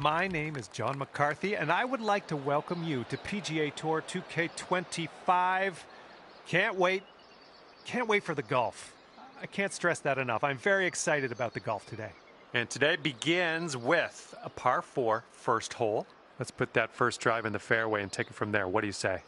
My name is John McCarthy, and I would like to welcome you to PGA Tour 2K25. Can't wait. Can't wait for the golf. I can't stress that enough. I'm very excited about the golf today. And today begins with a par 4 first hole. Let's put that first drive in the fairway and take it from there. What do you say?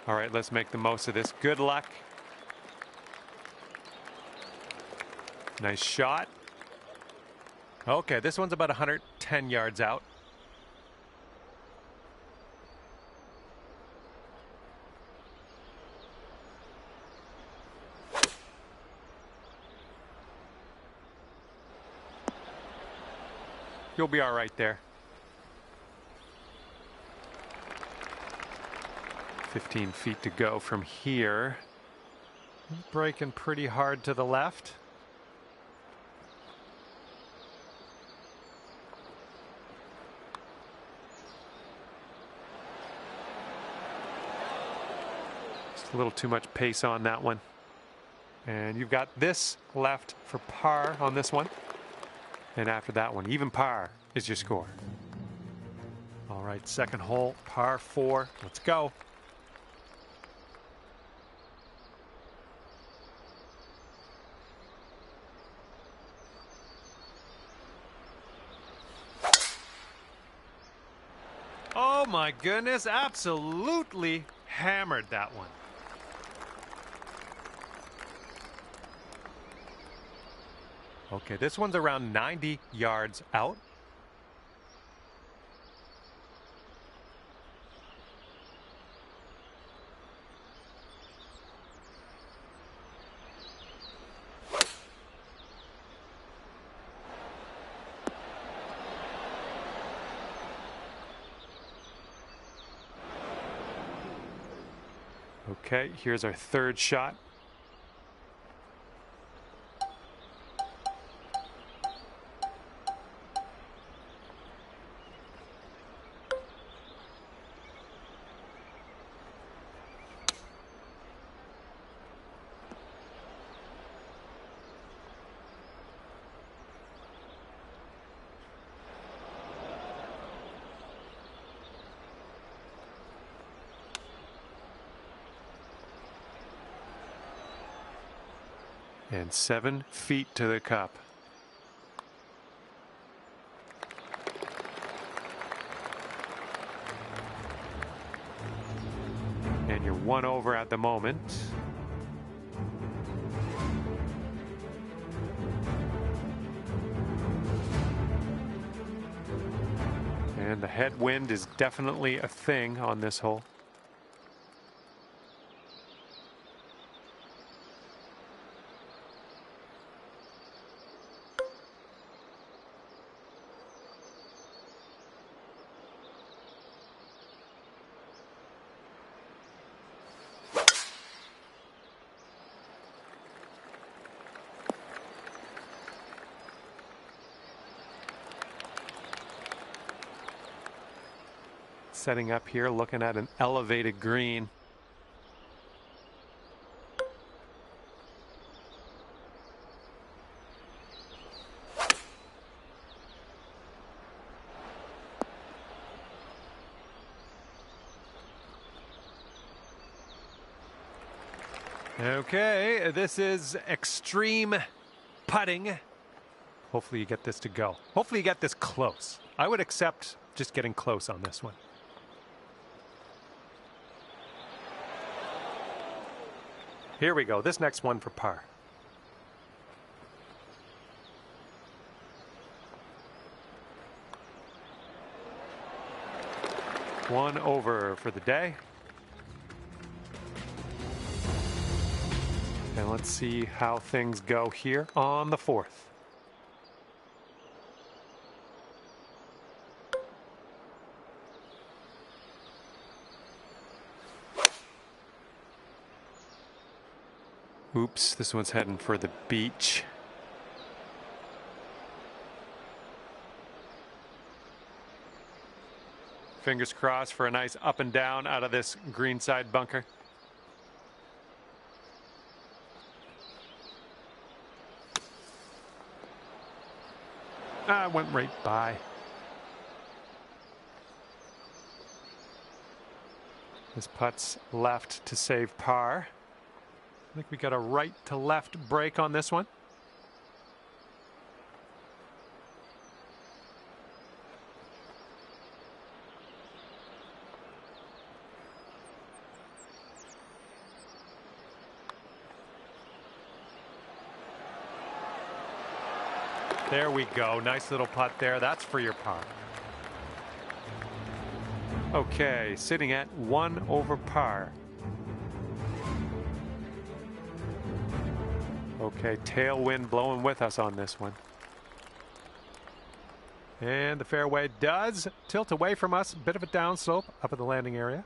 All right, let's make the most of this. Good luck. Nice shot. Okay, this one's about 110 yards out. You'll be all right there. 15 feet to go from here. Breaking pretty hard to the left. Just a little too much pace on that one. And you've got this left for par on this one. And after that one, even par is your score. All right, second hole, par 4. Let's go. Oh my goodness, absolutely hammered that one. Okay, this one's around 90 yards out. Okay, here's our third shot. And 7 feet to the cup. And you're 1 over at the moment. And the headwind is definitely a thing on this hole. Setting up here, looking at an elevated green. Okay, this is extreme putting. Hopefully you get this to go. Hopefully you get this close. I would accept just getting close on this one. Here we go. This next one for par. One over for the day. And let's see how things go here on the fourth. Oops, this one's heading for the beach. Fingers crossed for a nice up and down out of this greenside bunker. Went right by. This putt's left to save par. I think we got a right to left break on this one. There we go. Nice little putt there. That's for your par. Okay, sitting at 1 over par. Okay, tailwind blowing with us on this one. And the fairway does tilt away from us. Bit of a downslope up at the landing area.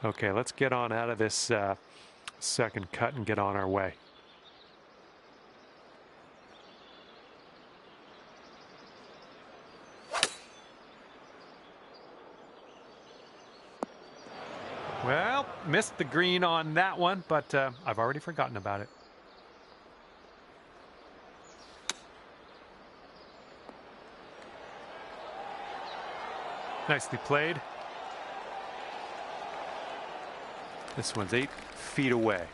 Okay, let's get on out of this second cut and get on our way. Well, missed the green on that one, but I've already forgotten about it. Nicely played. This one's 8 feet away.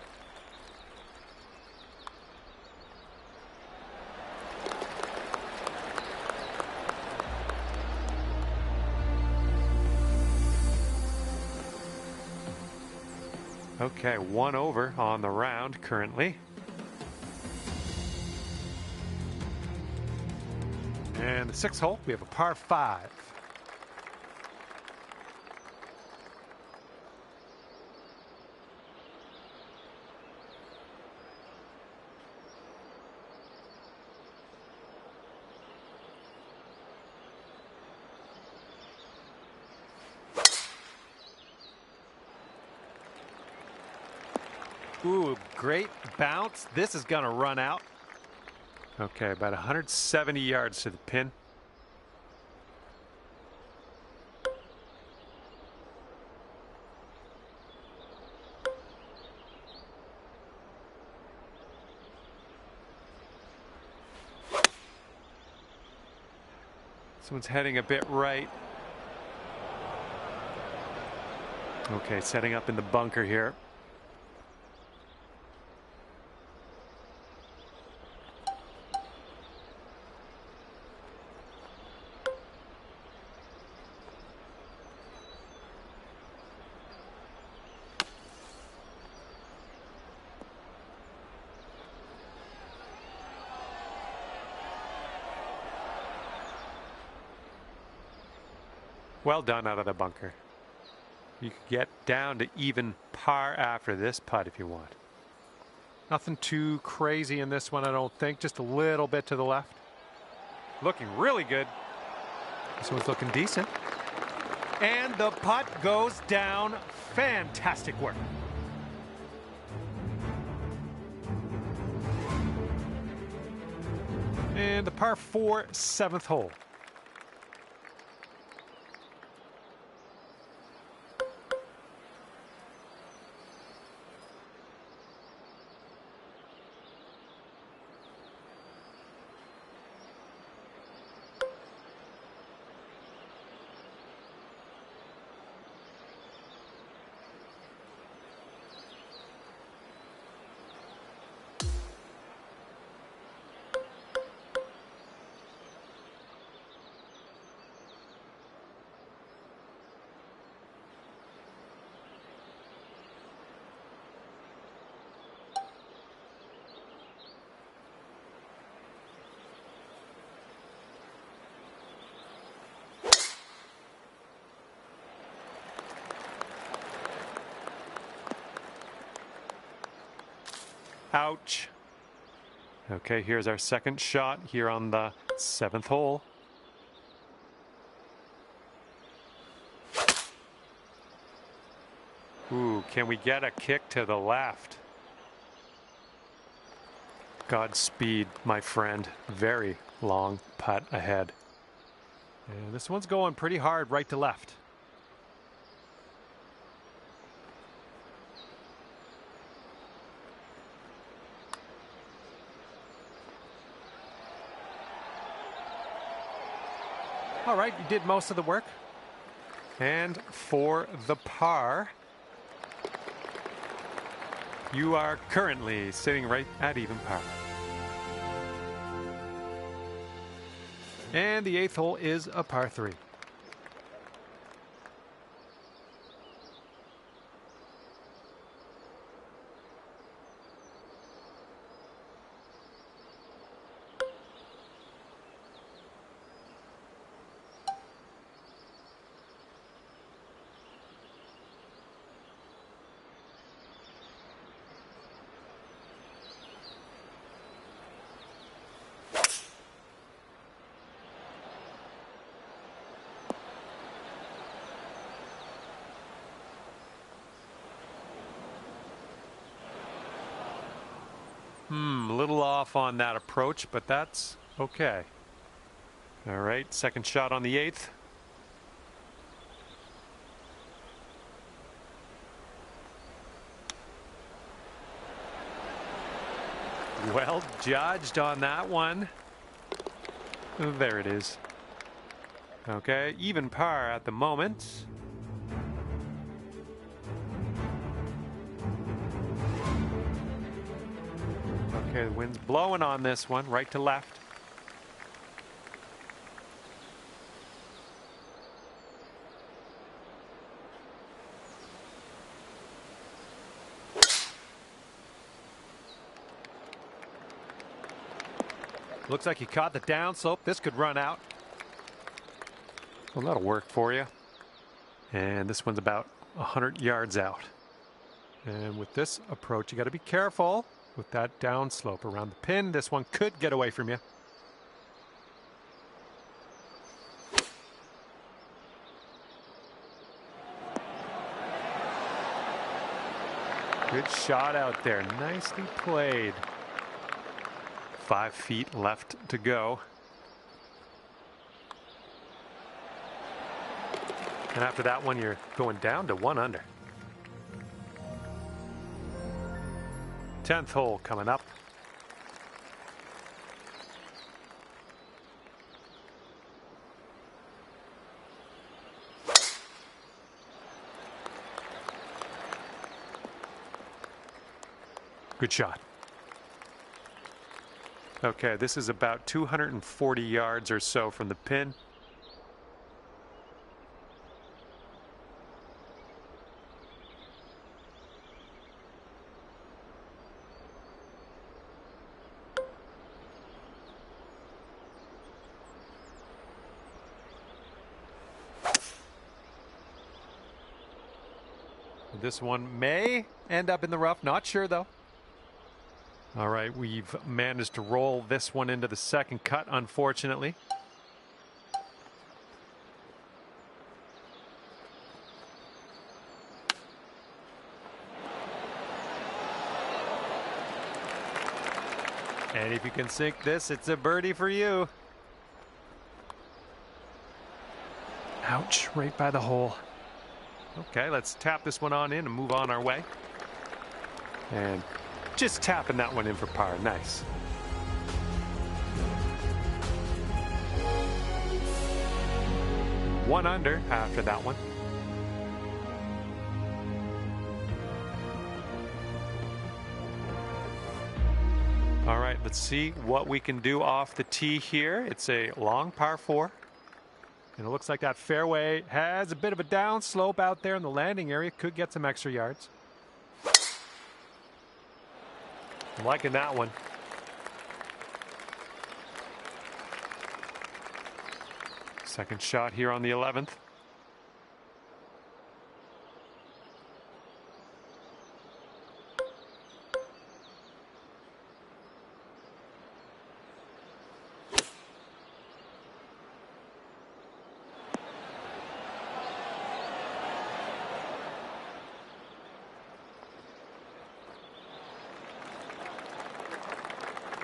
Okay, 1 over on the round currently. And the 6th hole, we have a par 5. Ooh, great bounce. This is going to run out. Okay, about 170 yards to the pin. This one's heading a bit right. Okay, setting up in the bunker here. Well done out of the bunker. You could get down to even par after this putt if you want. Nothing too crazy in this one, I don't think. Just a little bit to the left. Looking really good. This one's looking decent. And the putt goes down. Fantastic work. And the par 4 7th hole. Ouch. Okay, here's our second shot here on the 7th hole. Ooh, can we get a kick to the left? Godspeed, my friend. Very long putt ahead. And this one's going pretty hard right to left. All right, you did most of the work. And for the par, you are currently sitting right at even par. And the 8th hole is a par 3. A little off on that approach, but that's okay. All right, second shot on the 8th. Well judged on that one. There it is. Okay, even par at the moment. Okay, the wind's blowing on this one, right to left. Looks like you caught the downslope. This could run out. Well, that'll work for you. And this one's about 100 yards out. And with this approach, you got to be careful with that downslope around the pin. This one could get away from you. Good shot out there. Nicely played. 5 feet left to go. And after that one, you're going down to 1 under. 10th hole coming up. Good shot. Okay, this is about 240 yards or so from the pin. This one may end up in the rough, not sure though. All right, we've managed to roll this one into the second cut, unfortunately. And if you can sink this, it's a birdie for you. Ouch, right by the hole. Okay, let's tap this one on in and move on our way. And just tapping that one in for par. Nice. One under after that one. All right, let's see what we can do off the tee here. It's a long par 4. And it looks like that fairway has a bit of a downslope out there in the landing area. Could get some extra yards. I'm liking that one. Second shot here on the 11th.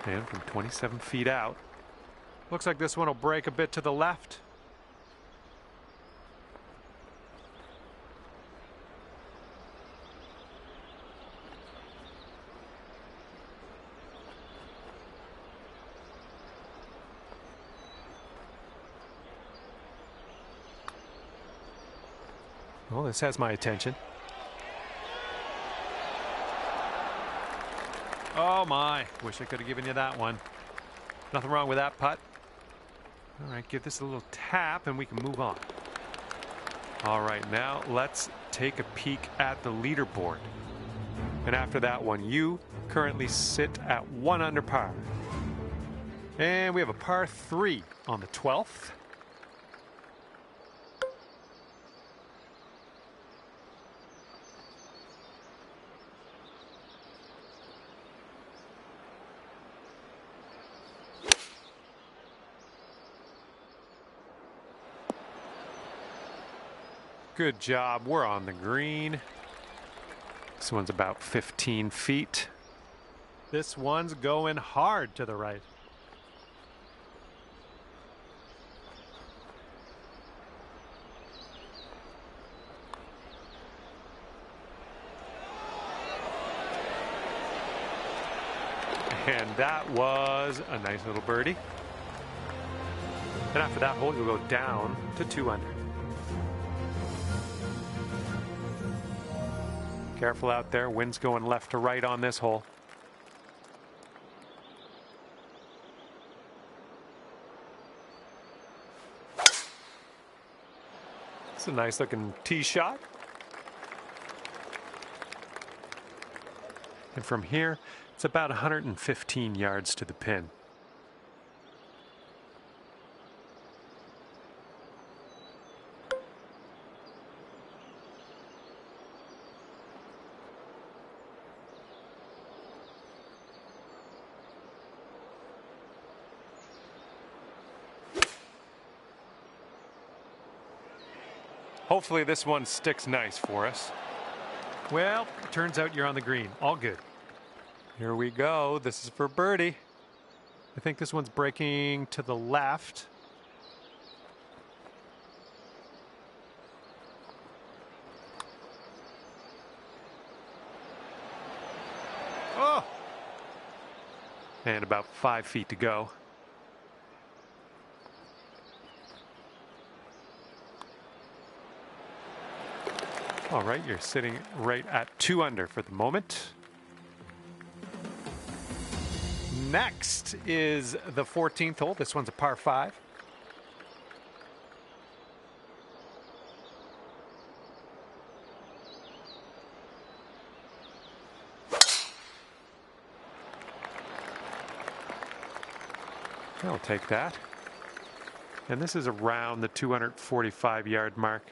And from 27 feet out. Looks like this one will break a bit to the left. Well, this has my attention. Oh my, wish I could have given you that one. Nothing wrong with that putt. All right, give this a little tap and we can move on. All right, now let's take a peek at the leaderboard. And after that one, you currently sit at 1 under par. And we have a par 3 on the 12th. Good job. We're on the green. This one's about 15 feet. This one's going hard to the right. And that was a nice little birdie. And after that hole, you'll go down to 2 under. Careful out there. Wind's going left to right on this hole. It's a nice looking tee shot. And from here, it's about 115 yards to the pin. Hopefully this one sticks nice for us. Well, turns out you're on the green. All good. Here we go. This is for birdie. I think this one's breaking to the left. Oh! And about 5 feet to go. All right, you're sitting right at 2 under for the moment. Next is the 14th hole. This one's a par 5. I'll take that. And this is around the 245-yard mark.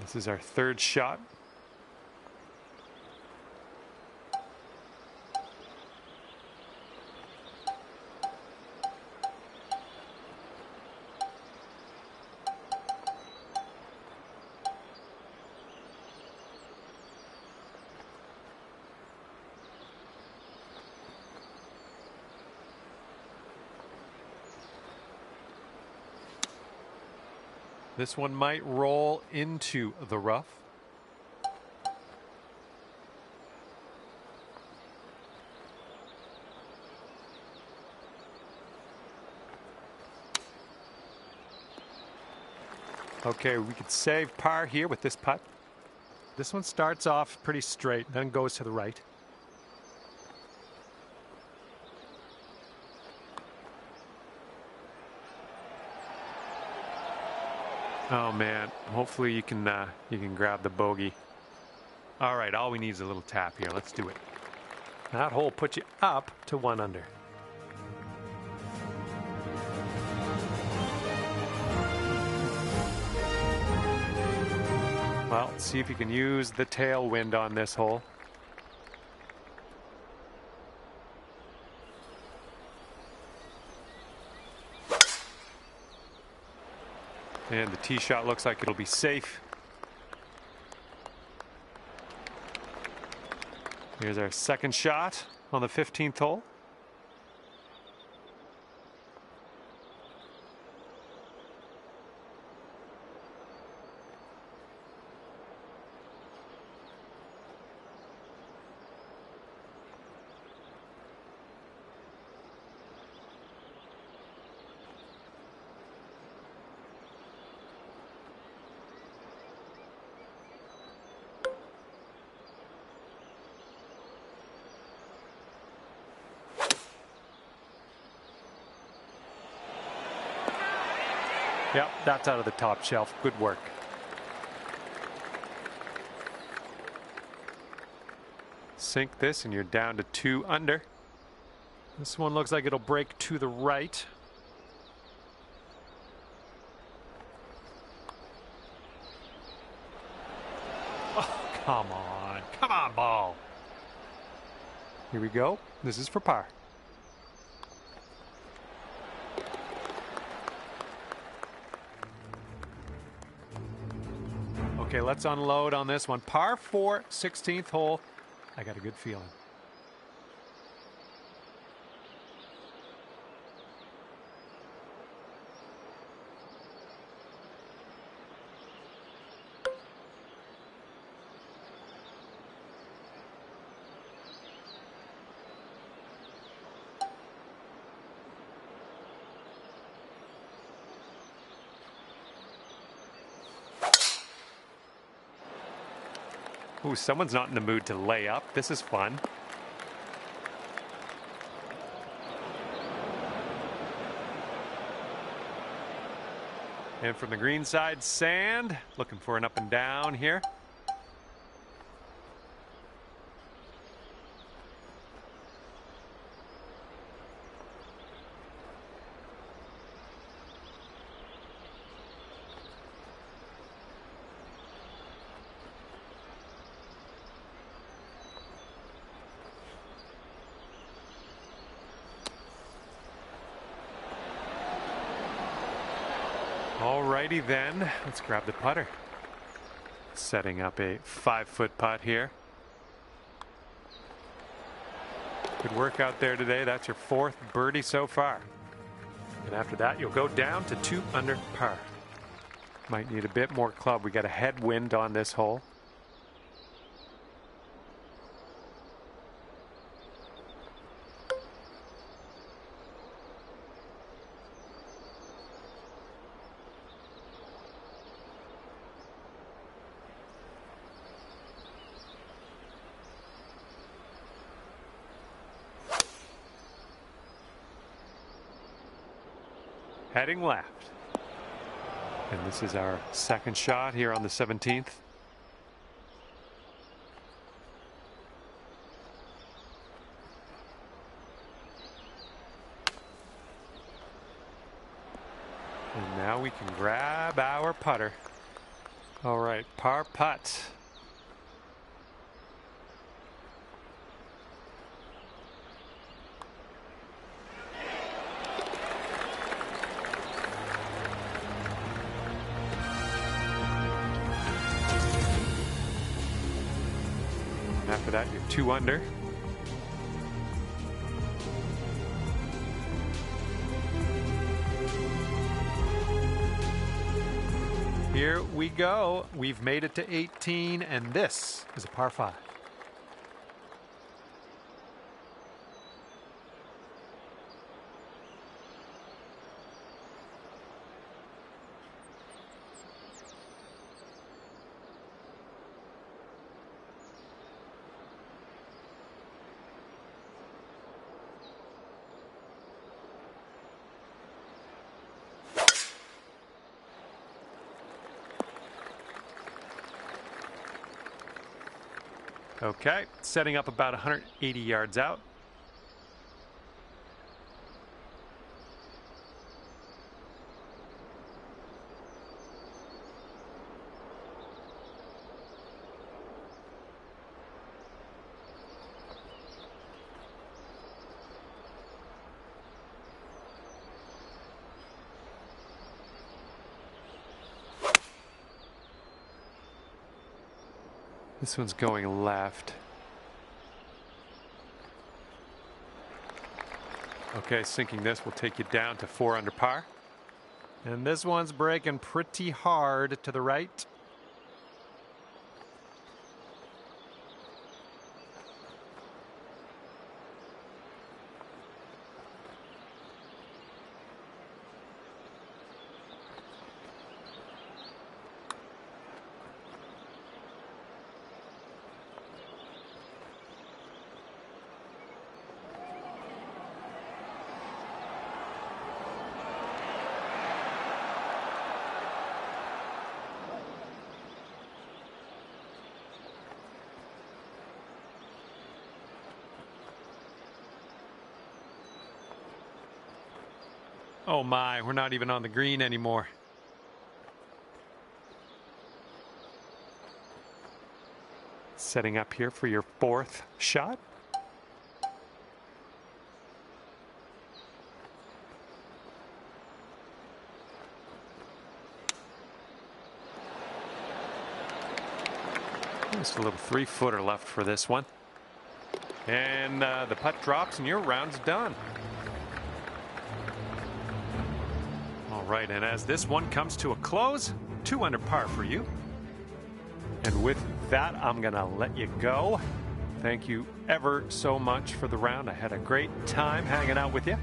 This is our 3rd shot. This one might roll into the rough. Okay, we could save par here with this putt. This one starts off pretty straight, then goes to the right. Oh man, hopefully you can grab the bogey. All right, all we need is a little tap here. Let's do it. That hole puts you up to 1 under. Well, see if you can use the tailwind on this hole. And the tee shot looks like it'll be safe. Here's our second shot on the 15th hole. Yep, that's out of the top shelf. Good work. Sink this and you're down to 2 under. This one looks like it'll break to the right. Oh, come on. Come on, ball. Here we go. This is for par. Okay, let's unload on this one. Par 4, 16th hole. I got a good feeling. Ooh, someone's not in the mood to lay up. This is fun. And from the green side, sand. Looking for an up and down here. Alrighty then, let's grab the putter. Setting up a 5-foot putt here. Good work out there today. That's your 4th birdie so far. And after that, you'll go down to 2 under par. Might need a bit more club. We got a headwind on this hole. Heading left. And this is our second shot here on the 17th. And now we can grab our putter. All right, par putt. After that, you're 2 under. Here we go. We've made it to 18, and this is a par 5. Okay, setting up about 180 yards out. This one's going left. Okay, sinking this will take you down to 4 under par. And this one's breaking pretty hard to the right. Oh my, we're not even on the green anymore. Setting up here for your 4th shot. Just a little 3-footer left for this one. And the putt drops and your round's done. All right, and as this one comes to a close, 2 under par for you. And with that, I'm going to let you go. Thank you ever so much for the round. I had a great time hanging out with you.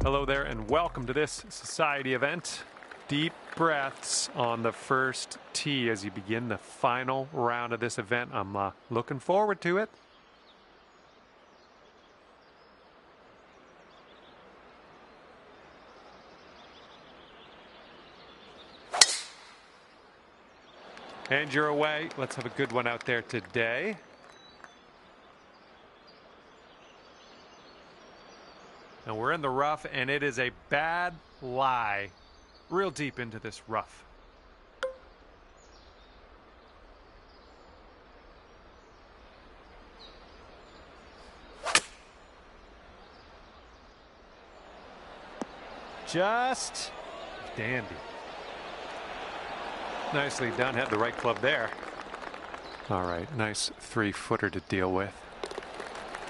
Hello there and welcome to this society event. Deep breaths on the first tee as you begin the final round of this event. I'm looking forward to it. And you're away. Let's have a good one out there today. And we're in the rough, and it is a bad lie. Real deep into this rough. Just Dandy. Nicely done. Had the right club there. All right, nice 3-footer to deal with.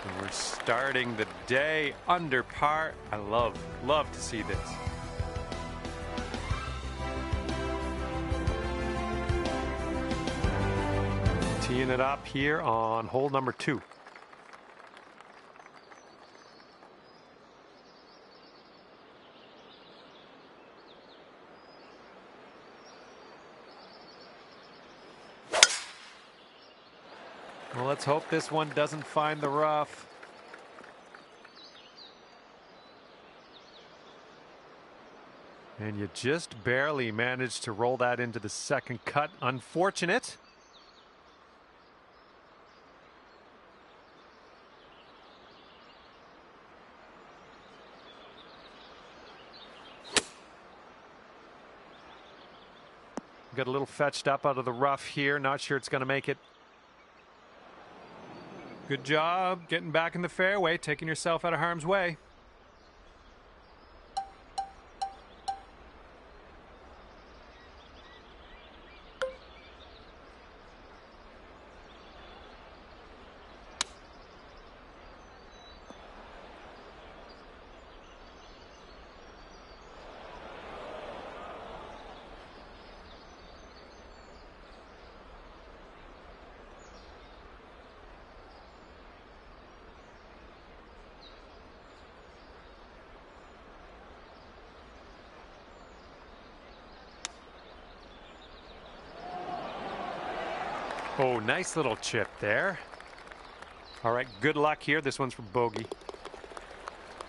And we're starting the day under par. I love to see this. Teeing it up here on hole number 2. Well, let's hope this one doesn't find the rough. And you just barely managed to roll that into the second cut. Unfortunate. Got a little fetched up out of the rough here. Not sure it's going to make it. Good job getting back in the fairway, taking yourself out of harm's way. Oh, nice little chip there. All right, good luck here. This one's for bogey.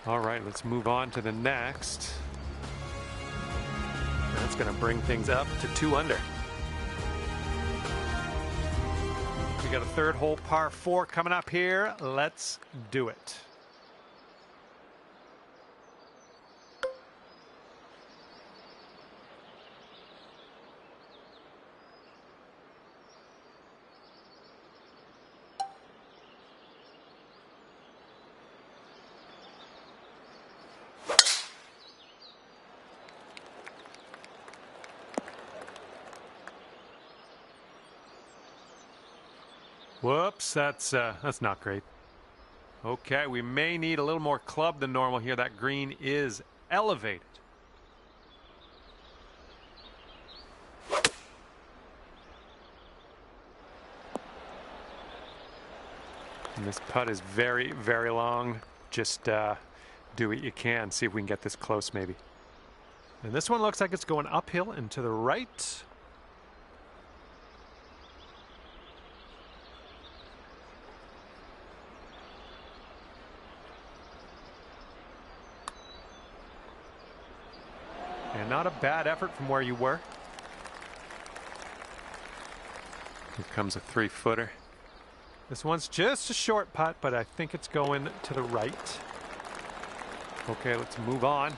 All right, let's move on to the next. That's going to bring things up to 2 under. We got a third hole par 4 coming up here. Let's do it. Whoops, that's not great. Okay, we may need a little more club than normal here. That green is elevated. And this putt is very, very long. Just do what you can. See if we can get this close maybe. And this one looks like it's going uphill and to the right. And not a bad effort from where you were. Here comes a 3-footer. This one's just a short putt, but I think it's going to the right. Okay, let's move on.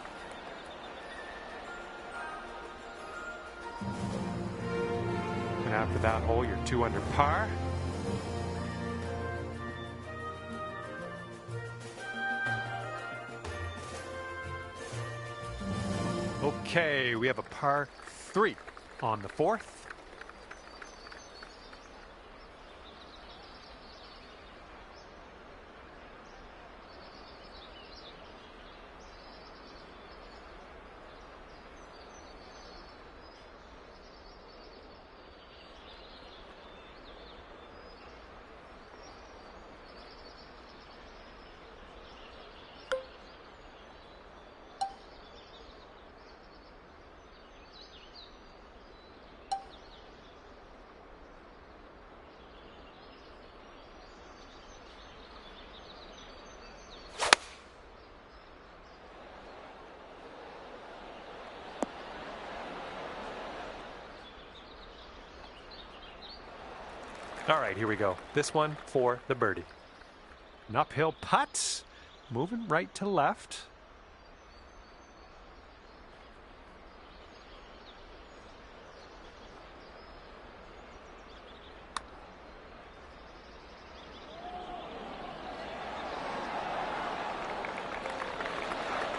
And after that hole, you're 2 under par. Okay, we have a par 3 on the 4th. All right, here we go. This one for the birdie. An uphill putt, moving right to left.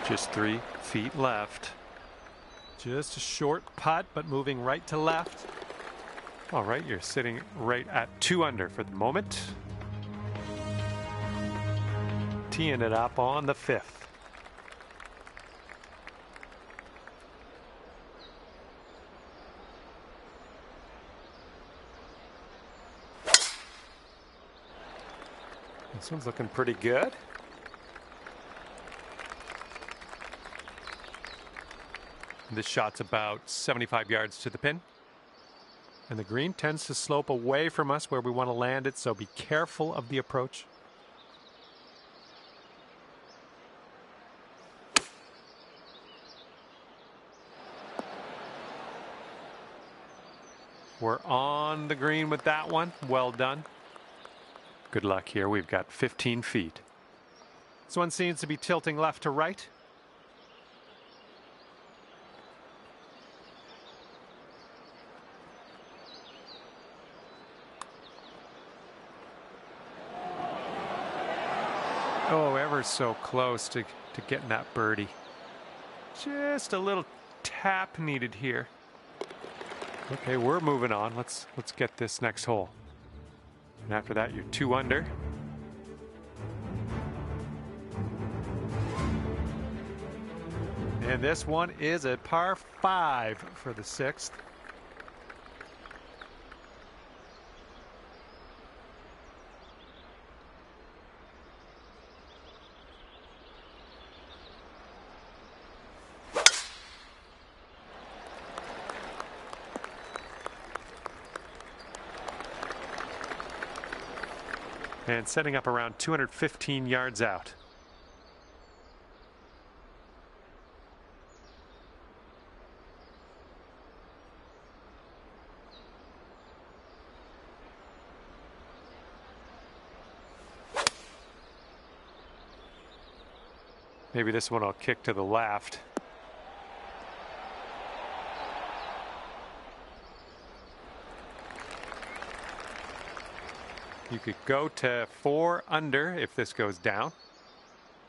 Just 3 feet left. Just a short putt, but moving right to left. All right, you're sitting right at 2 under for the moment. Teeing it up on the 5th. This one's looking pretty good. This shot's about 75 yards to the pin. And the green tends to slope away from us where we want to land it, so be careful of the approach. We're on the green with that one. Well done. Good luck here. We've got 15 feet. This one seems to be tilting left to right. Oh, ever so close to getting that birdie. Just a little tap needed here. Okay, we're moving on. Let's get this next hole. And after that, you're 2 under. And this one is a par 5 for the 6th. And setting up around 215 yards out. Maybe this one will kick to the left. You could go to 4 under if this goes down.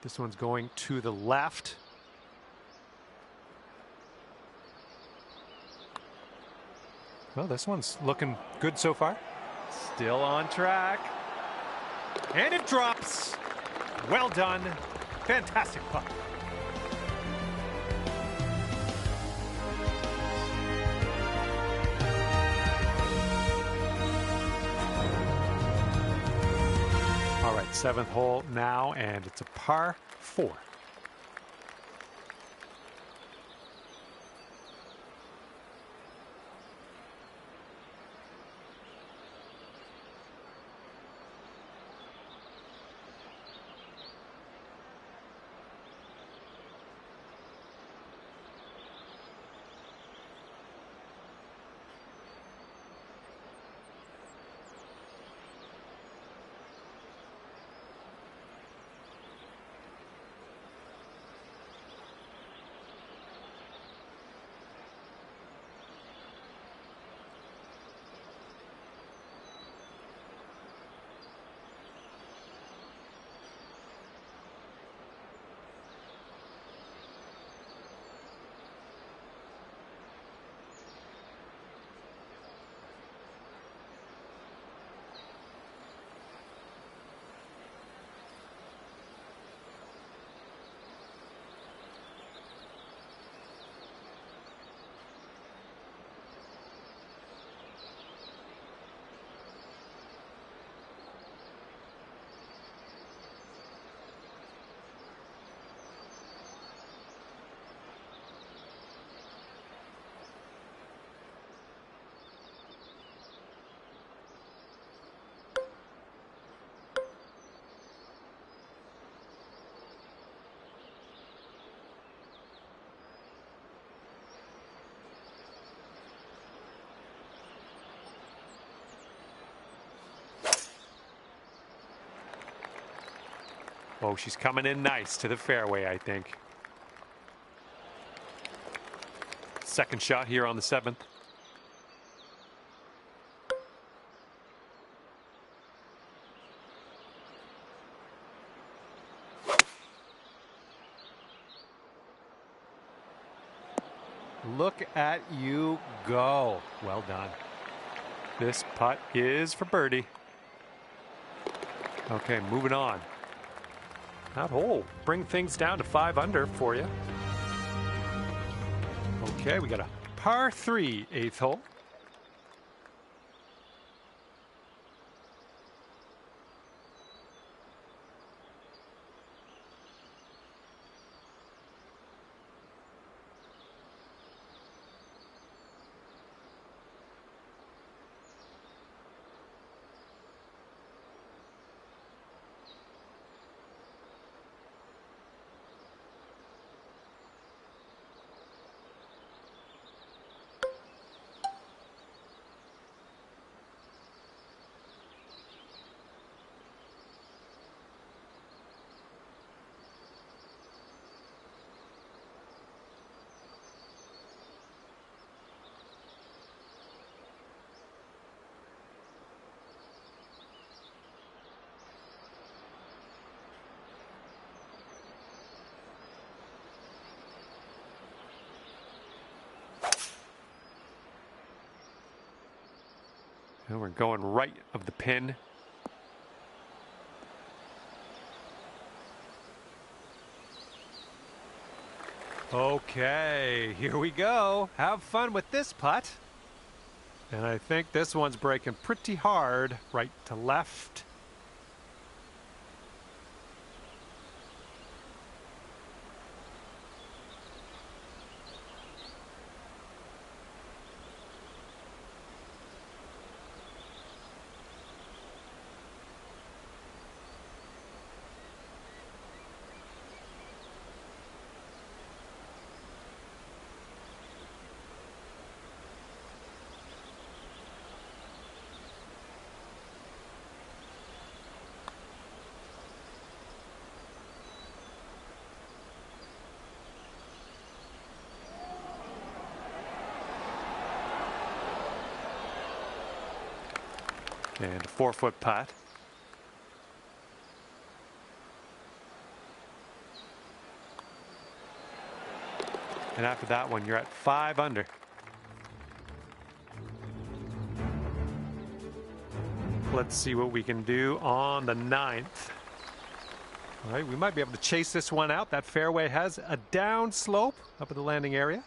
This one's going to the left. Well, this one's looking good so far. Still on track. And it drops. Well done. Fantastic putt. All right, 7th hole now, and it's a par 4. Oh, she's coming in nice to the fairway, I think. Second shot here on the 7th. Look at you go. Well done. This putt is for birdie. Okay, moving on. That hole bring things down to 5 under for you. Okay, we got a par 3 8th hole. And we're going right of the pin. Okay, here we go. Have fun with this putt. And I think this one's breaking pretty hard right to left. And a 4-foot putt. And after that one, you're at 5 under. Let's see what we can do on the 9th. All right, we might be able to chase this one out. That fairway has a down slope up at the landing area.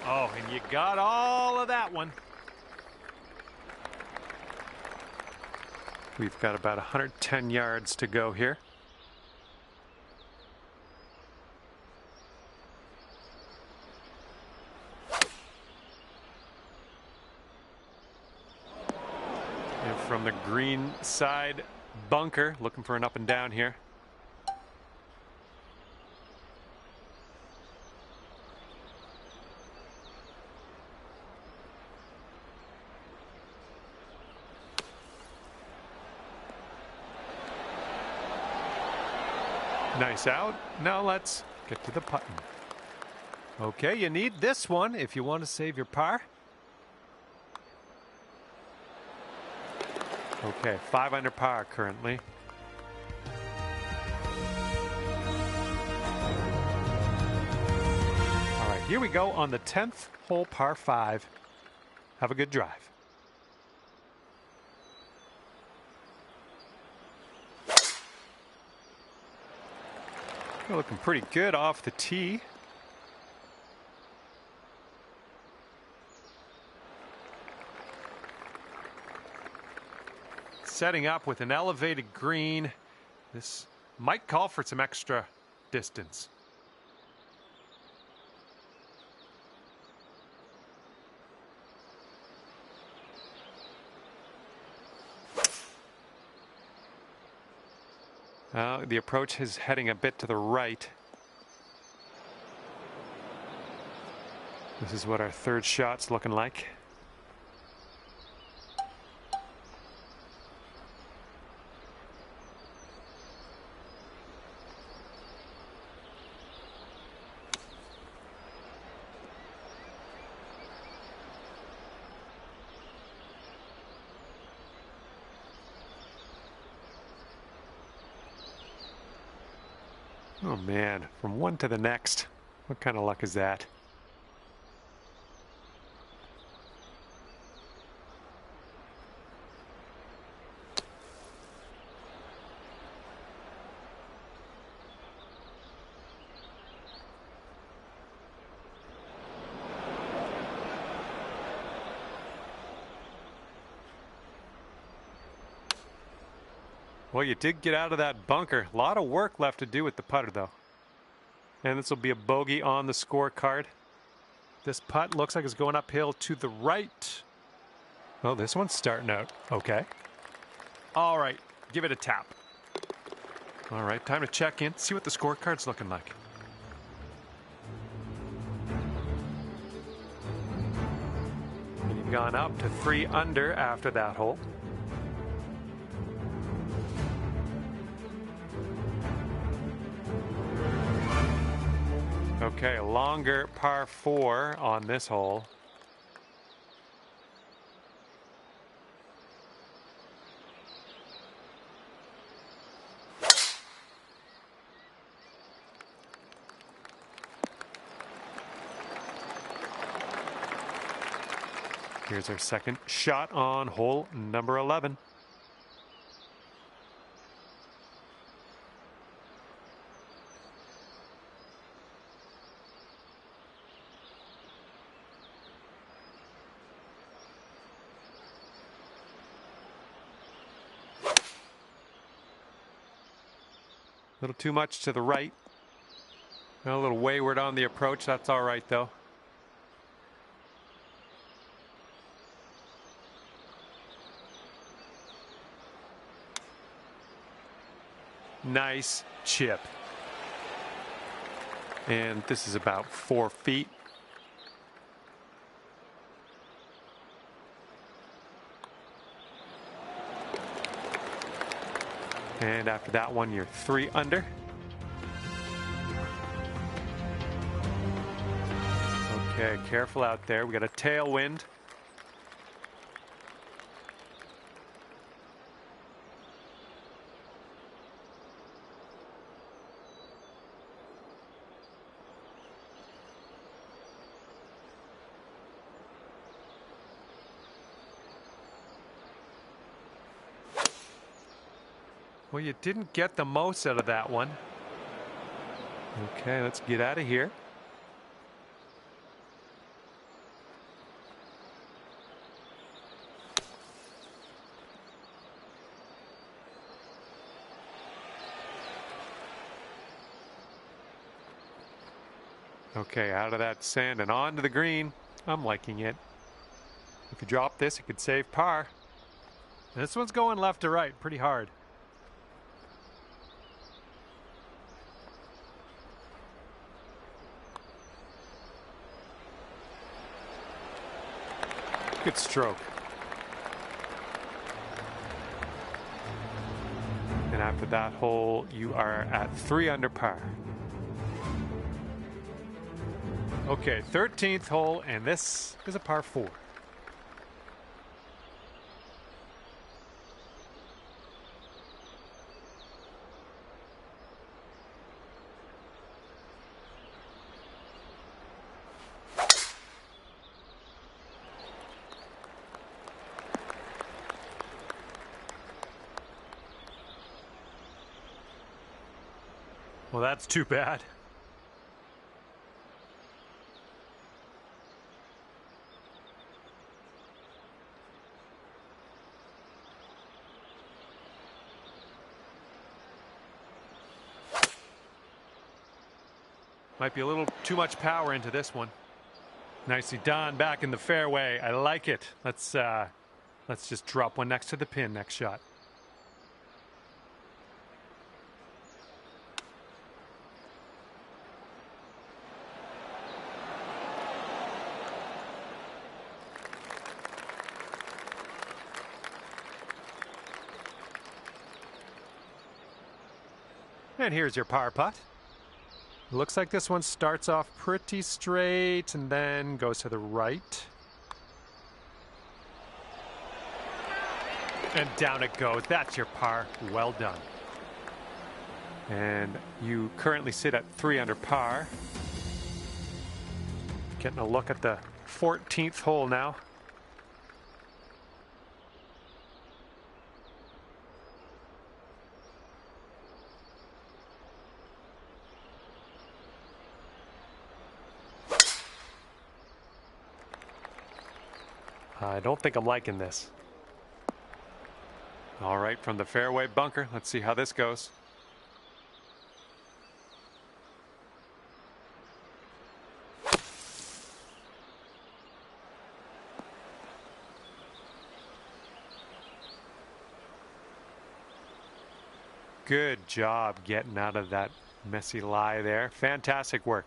Oh, and you got all of that one. We've got about 110 yards to go here. And from the green side bunker, looking for an up and down here. Nice out. Now let's get to the putting. Okay, you need this one if you want to save your par. Okay, 5 under par currently. All right, here we go on the 10th hole, par 5. Have a good drive. Looking pretty good off the tee. Setting up with an elevated green. This might call for some extra distance. The approach is heading a bit to the right. This is what our third shot's looking like. Oh man, from one to the next. What kind of luck is that? Well, you did get out of that bunker. A lot of work left to do with the putter, though. And this will be a bogey on the scorecard. This putt looks like it's going uphill to the right. Oh, this one's starting out okay. All right, give it a tap. All right, time to check in, see what the scorecard's looking like. And you've gone up to 3 under after that hole. Okay, a longer par 4 on this hole. Here's our second shot on hole number 11. A little too much to the right. A little wayward on the approach. That's all right, though. Nice chip. And this is about 4 feet. And after that one, you're 3 under. Okay, careful out there. We got a tailwind. Well, you didn't get the most out of that one. Okay, let's get out of here. Okay, out of that sand and onto the green. I'm liking it. If you drop this, it could save par. This one's going left to right pretty hard. Good stroke. And after that hole, you are at 3 under par. Okay, 13th hole, and this is a par 4. Well, that's too bad. Might be a little too much power into this one. Nicely done, back in the fairway. I like it. Let's just drop one next to the pin next shot. And here's your par putt. Looks like this one starts off pretty straight and then goes to the right. And down it goes. That's your par. Well done. And you currently sit at 3 under par. Getting a look at the 14th hole now. I don't think I'm liking this. All right, from the fairway bunker, let's see how this goes. Good job getting out of that messy lie there. Fantastic work.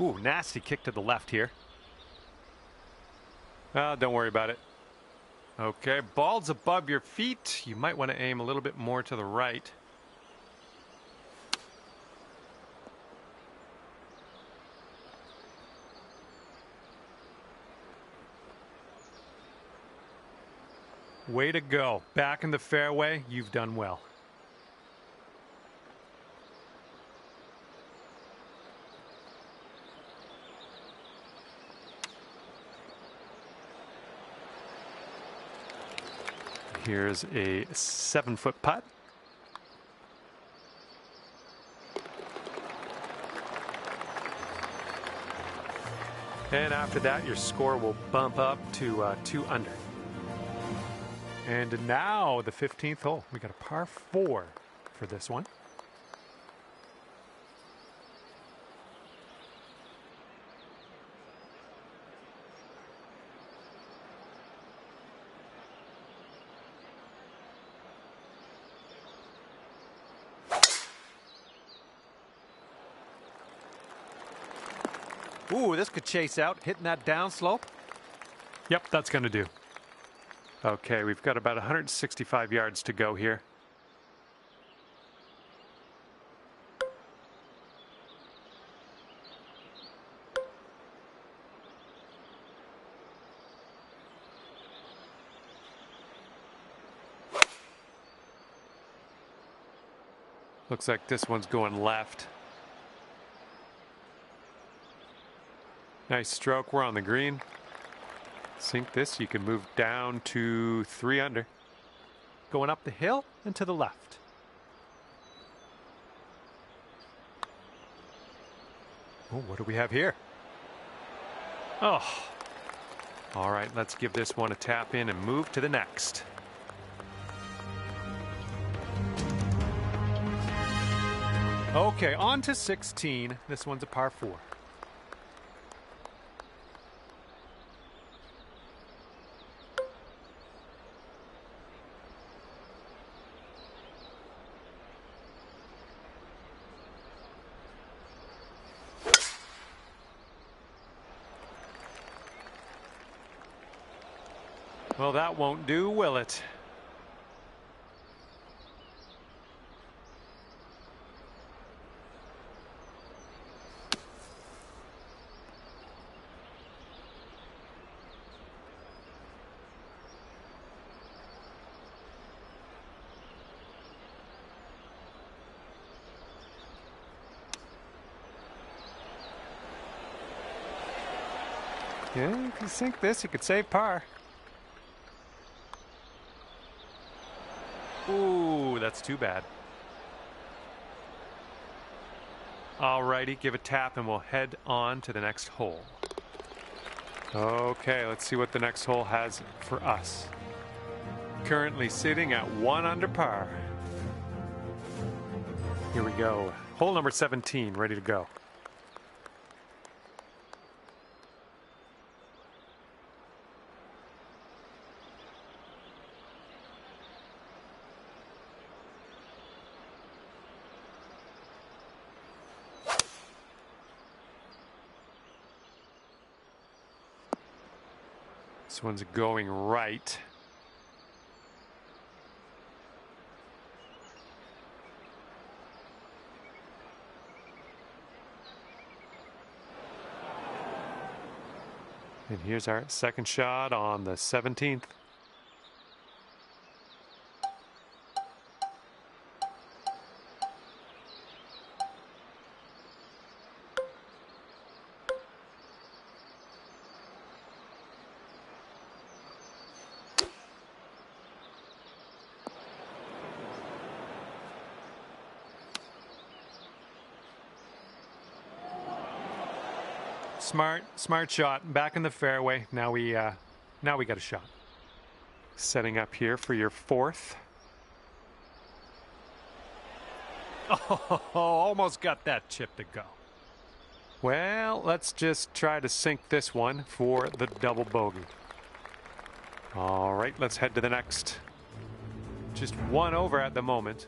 Ooh, nasty kick to the left here. Don't worry about it. Okay, ball's above your feet. You might want to aim a little bit more to the right. Way to go. Back in the fairway. You've done well. Here's a 7-foot putt. And after that, your score will bump up to 2 under. And now the 15th hole. We got a par 4 for this one. Ooh, this could chase out, hitting that downslope. Yep, that's going to do. Okay, we've got about 165 yards to go here. Looks like this one's going left. Nice stroke. We're on the green. Sink this. You can move down to 3 under. Going up the hill and to the left. Oh, what do we have here? Oh. All right, let's give this one a tap in and move to the next. Okay, on to 16. This one's a par 4. Well, that won't do, will it? Yeah, if you sink this, you could save par. Ooh, that's too bad. All righty, give a tap and we'll head on to the next hole. Okay, let's see what the next hole has for us. Currently sitting at 1 under par. Here we go. Hole number 17, ready to go. This one's going right. And here's our second shot on the 17th. Smart shot. Back in the fairway. Now we got a shot. Setting up here for your 4th. Oh, almost got that chip to go. Well, let's just try to sink this one for the double bogey. All right, let's head to the next. Just 1 over at the moment.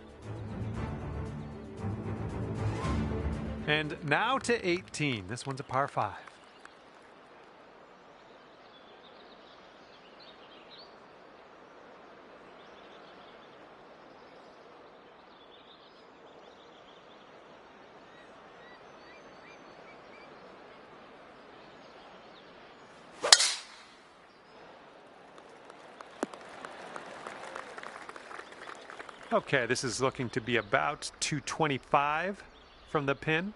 And now to 18. This one's a par 5. Okay, this is looking to be about 225 from the pin.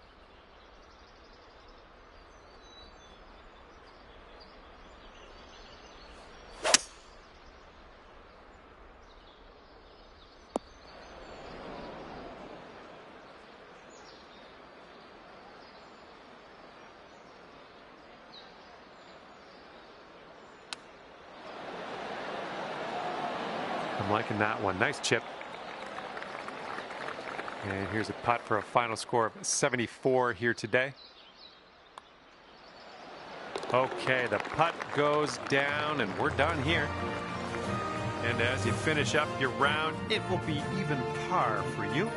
I'm liking that one. Nice chip. And here's a putt for a final score of 74 here today. Okay, the putt goes down and we're done here. And as you finish up your round, It will be even par for you.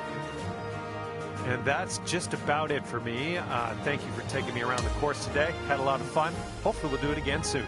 And that's just about it for me. Thank you for taking me around the course today. Had a lot of fun. Hopefully we'll do it again soon.